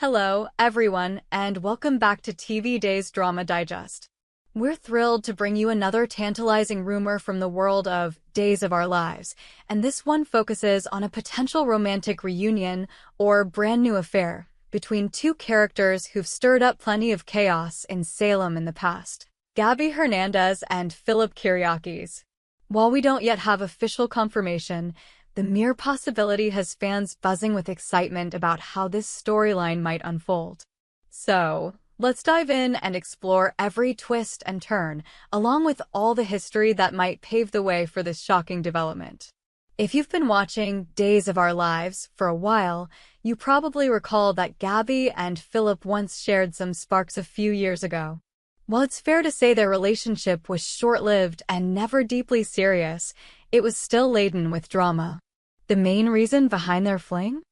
Hello, everyone, and welcome back to TV Days Drama Digest. We're thrilled to bring you another tantalizing rumor from the world of Days of Our Lives, and this one focuses on a potential romantic reunion or brand new affair between two characters who've stirred up plenty of chaos in Salem in the past, Gabi Hernandez and Phillip Kyriakis. While we don't yet have official confirmation, the mere possibility has fans buzzing with excitement about how this storyline might unfold. So, let's dive in and explore every twist and turn, along with all the history that might pave the way for this shocking development. If you've been watching Days of Our Lives for a while, you probably recall that Gabi and Phillip once shared some sparks a few years ago. While it's fair to say their relationship was short-lived and never deeply serious, it was still laden with drama. The main reason behind their fling?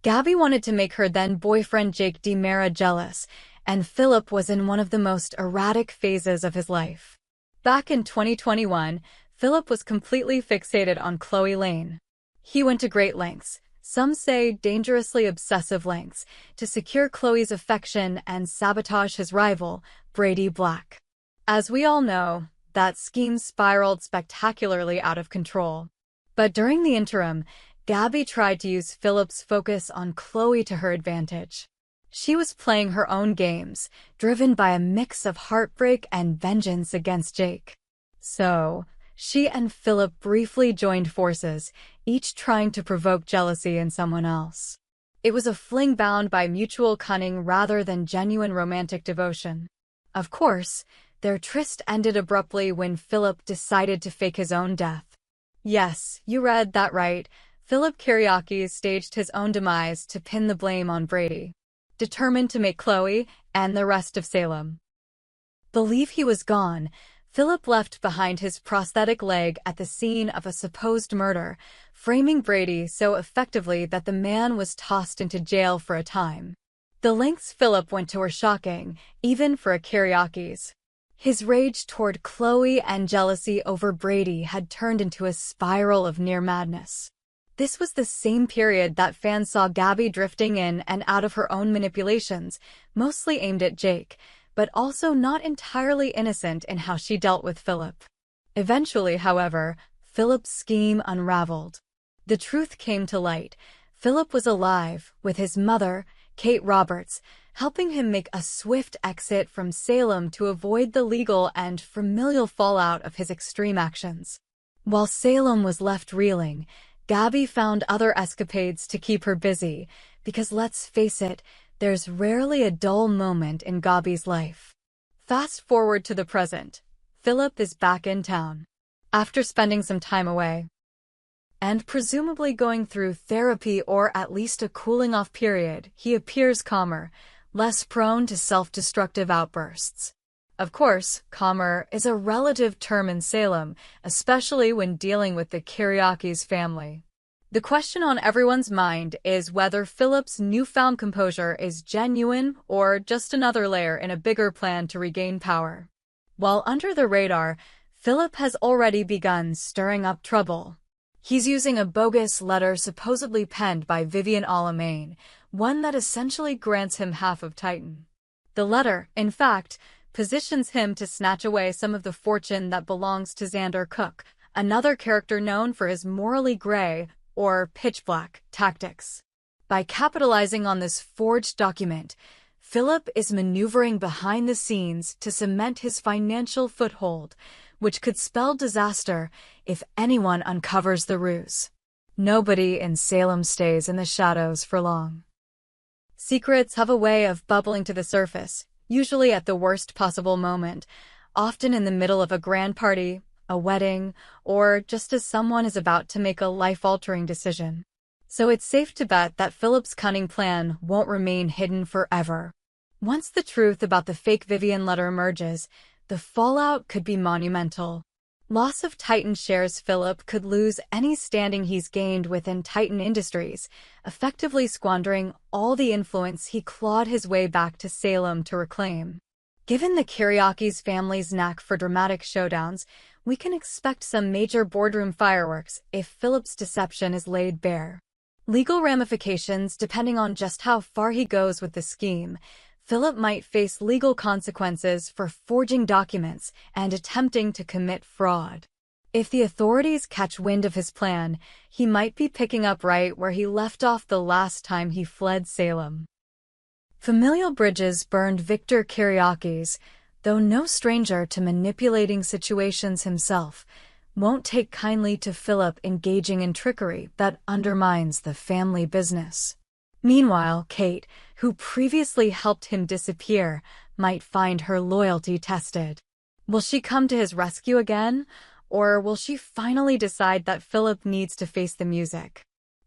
Gabi wanted to make her then-boyfriend Jake DiMera jealous, and Phillip was in one of the most erratic phases of his life. Back in 2021, Phillip was completely fixated on Chloe Lane. He went to great lengths, some say dangerously obsessive lengths, to secure Chloe's affection and sabotage his rival, Brady Black. As we all know, that scheme spiraled spectacularly out of control. But during the interim, Gabi tried to use Phillip's focus on Chloe to her advantage. She was playing her own games, driven by a mix of heartbreak and vengeance against Jake. So, she and Phillip briefly joined forces, each trying to provoke jealousy in someone else. It was a fling bound by mutual cunning rather than genuine romantic devotion. Of course, their tryst ended abruptly when Phillip decided to fake his own death. Yes, you read that right. Phillip Kyriakis staged his own demise to pin the blame on Brady, determined to make Chloe and the rest of Salem believe he was gone. Phillip left behind his prosthetic leg at the scene of a supposed murder, framing Brady so effectively that the man was tossed into jail for a time. The lengths Phillip went to were shocking, even for a Kyriakis. His rage toward Chloe and jealousy over Brady had turned into a spiral of near madness. This was the same period that fans saw Gabi drifting in and out of her own manipulations, mostly aimed at Jake, but also not entirely innocent in how she dealt with Phillip. Eventually, however, Phillip's scheme unraveled. The truth came to light. Phillip was alive, with his mother, Kate Roberts, helping him make a swift exit from Salem to avoid the legal and familial fallout of his extreme actions. While Salem was left reeling, Gabi found other escapades to keep her busy, because let's face it, there's rarely a dull moment in Gabi's life. Fast forward to the present. Phillip is back in town. After spending some time away, and presumably going through therapy or at least a cooling-off period, he appears calmer, less prone to self-destructive outbursts. Of course, calmer is a relative term in Salem, especially when dealing with the Kyriakis family. The question on everyone's mind is whether Phillip's newfound composure is genuine or just another layer in a bigger plan to regain power. While under the radar, Phillip has already begun stirring up trouble. He's using a bogus letter supposedly penned by Vivian Alamain, one that essentially grants him half of Titan. The letter, in fact, positions him to snatch away some of the fortune that belongs to Xander Cook, another character known for his morally gray, or pitch-black, tactics. By capitalizing on this forged document, Phillip is maneuvering behind the scenes to cement his financial foothold, which could spell disaster if anyone uncovers the ruse. Nobody in Salem stays in the shadows for long. Secrets have a way of bubbling to the surface, usually at the worst possible moment, often in the middle of a grand party, a wedding, or just as someone is about to make a life-altering decision. So it's safe to bet that Phillip's cunning plan won't remain hidden forever. Once the truth about the fake Vivian letter emerges, the fallout could be monumental. Loss of Titan shares. Phillip could lose any standing he's gained within Titan Industries, effectively squandering all the influence he clawed his way back to Salem to reclaim. Given the Kyriakis family's knack for dramatic showdowns, we can expect some major boardroom fireworks if Phillip's deception is laid bare. Legal ramifications depending on just how far he goes with the scheme. Phillip might face legal consequences for forging documents and attempting to commit fraud. If the authorities catch wind of his plan, he might be picking up right where he left off the last time he fled Salem. Familial bridges burned Victor Kiriakis, though no stranger to manipulating situations himself, won't take kindly to Phillip engaging in trickery that undermines the family business. Meanwhile, Kate, who previously helped him disappear, might find her loyalty tested. Will she come to his rescue again, or will she finally decide that Phillip needs to face the music?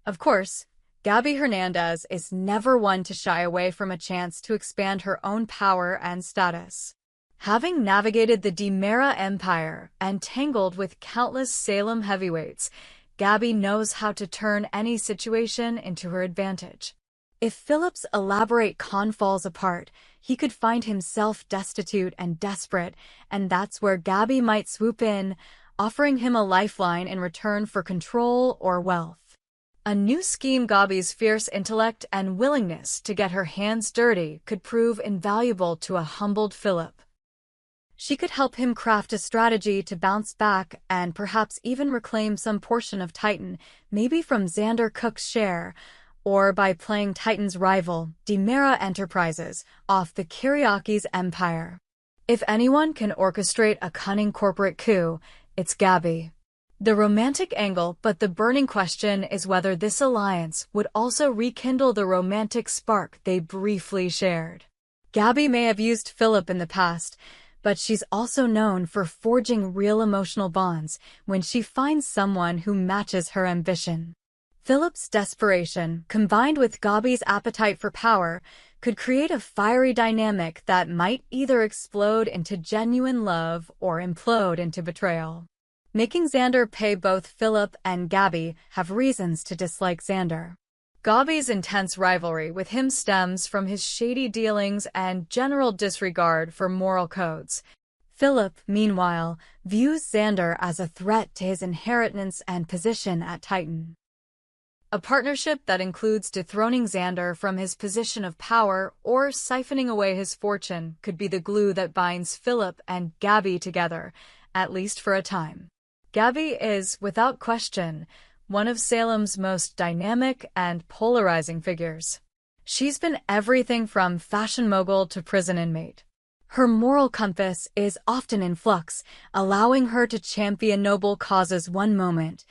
Of course, Gabi Hernandez is never one to shy away from a chance to expand her own power and status. Having navigated the Dimera Empire and tangled with countless Salem heavyweights, Gabi knows how to turn any situation into her advantage. If Phillip's elaborate con falls apart, he could find himself destitute and desperate, and that's where Gabi might swoop in, offering him a lifeline in return for control or wealth. A new scheme. Gabi's fierce intellect and willingness to get her hands dirty could prove invaluable to a humbled Phillip. She could help him craft a strategy to bounce back and perhaps even reclaim some portion of Titan, maybe from Xander Cook's share, or by playing Titan's rival, Dimera Enterprises, off the Kiriakis empire. If anyone can orchestrate a cunning corporate coup, it's Gabi. The romantic angle, but the burning question is whether this alliance would also rekindle the romantic spark they briefly shared. Gabi may have used Phillip in the past, but she's also known for forging real emotional bonds when she finds someone who matches her ambition. Phillip's desperation, combined with Gabi's appetite for power, could create a fiery dynamic that might either explode into genuine love or implode into betrayal. Making Xander pay. Both Phillip and Gabi have reasons to dislike Xander. Gabi's intense rivalry with him stems from his shady dealings and general disregard for moral codes. Phillip, meanwhile, views Xander as a threat to his inheritance and position at Titan. A partnership that includes dethroning Xander from his position of power or siphoning away his fortune could be the glue that binds Phillip and Gabi together, at least for a time. Gabi is, without question, one of Salem's most dynamic and polarizing figures. She's been everything from fashion mogul to prison inmate. Her moral compass is often in flux, allowing her to champion noble causes one moment,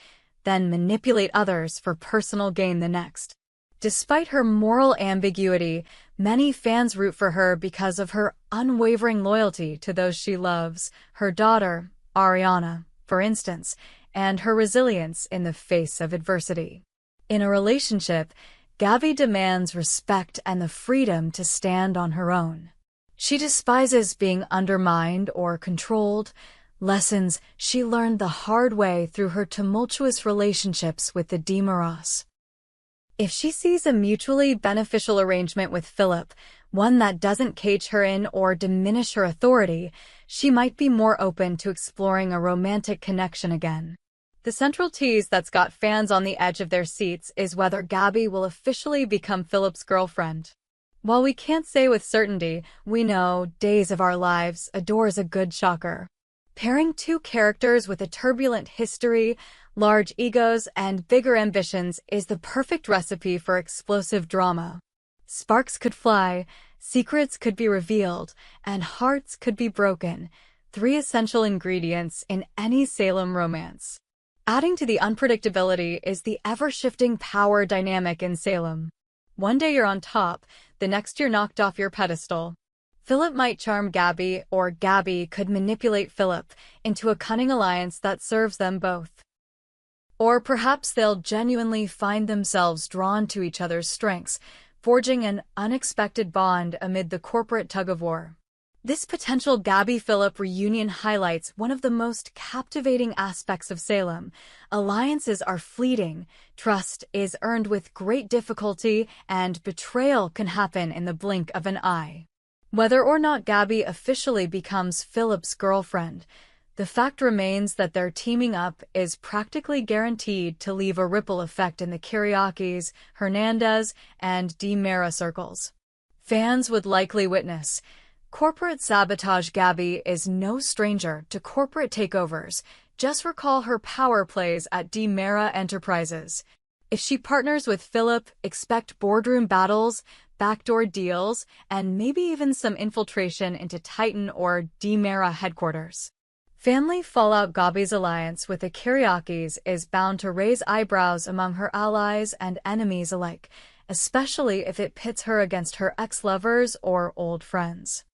then manipulate others for personal gain the next. Despite her moral ambiguity, many fans root for her because of her unwavering loyalty to those she loves, her daughter, Ariana, for instance, and her resilience in the face of adversity. In a relationship, Gabi demands respect and the freedom to stand on her own. She despises being undermined or controlled, lessons she learned the hard way through her tumultuous relationships with the Dimeras. If she sees a mutually beneficial arrangement with Phillip, one that doesn't cage her in or diminish her authority, she might be more open to exploring a romantic connection again. The central tease that's got fans on the edge of their seats is whether Gabi will officially become Phillip's girlfriend. While we can't say with certainty, we know Days of Our Lives adores a good shocker. Pairing two characters with a turbulent history, large egos, and bigger ambitions is the perfect recipe for explosive drama. Sparks could fly, secrets could be revealed, and hearts could be broken, three essential ingredients in any Salem romance. Adding to the unpredictability is the ever-shifting power dynamic in Salem. One day you're on top, the next you're knocked off your pedestal. Phillip might charm Gabi, or Gabi could manipulate Phillip into a cunning alliance that serves them both. Or perhaps they'll genuinely find themselves drawn to each other's strengths, forging an unexpected bond amid the corporate tug-of-war. This potential Gabi-Phillip reunion highlights one of the most captivating aspects of Salem. Alliances are fleeting, trust is earned with great difficulty, and betrayal can happen in the blink of an eye. Whether or not Gabi officially becomes Phillip's girlfriend, The fact remains that their teaming up is practically guaranteed to leave a ripple effect in the Kiriakis, Hernandez, and Di Mera circles. Fans would likely witness. Corporate sabotage. Gabi is no stranger to corporate takeovers. Just recall her power plays at Di Mera Enterprises. If she partners with Phillip, expect boardroom battles, backdoor deals, and maybe even some infiltration into Titan or Di Mera headquarters. Family fallout. Gabi's alliance with the Kiriakis is bound to raise eyebrows among her allies and enemies alike, especially if it pits her against her ex-lovers or old friends.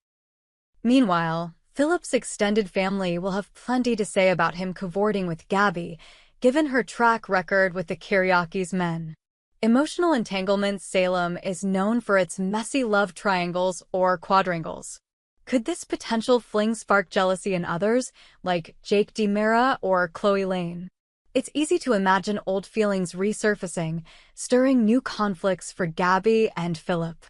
Meanwhile, Phillip's extended family will have plenty to say about him cavorting with Gabi, given her track record with the Kiriakis' men. Emotional entanglements. Salem is known for its messy love triangles or quadrangles. Could this potential fling spark jealousy in others, like Jake Di Mera or Chloe Lane? It's easy to imagine old feelings resurfacing, stirring new conflicts for Gabi and Phillip.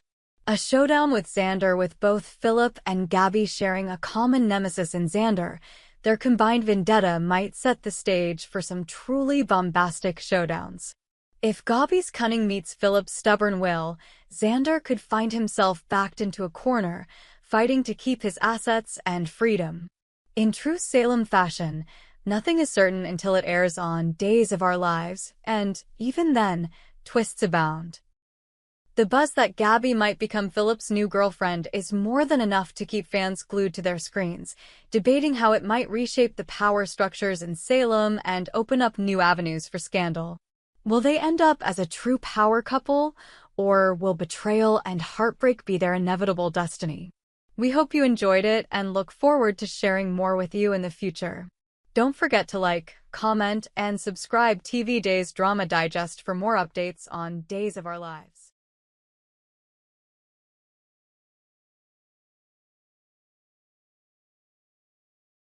A showdown with Xander. With both Phillip and Gabi sharing a common nemesis in Xander, their combined vendetta might set the stage for some truly bombastic showdowns. If Gabi's cunning meets Phillip's stubborn will, Xander could find himself backed into a corner, fighting to keep his assets and freedom. In true Salem fashion, nothing is certain until it airs on Days of Our Lives, and, even then, twists abound. The buzz that Gabi might become Phillip's new girlfriend is more than enough to keep fans glued to their screens, debating how it might reshape the power structures in Salem and open up new avenues for scandal. Will they end up as a true power couple, or will betrayal and heartbreak be their inevitable destiny? We hope you enjoyed it and look forward to sharing more with you in the future. Don't forget to like, comment, and subscribe TV Days Drama Digest for more updates on Days of Our Lives.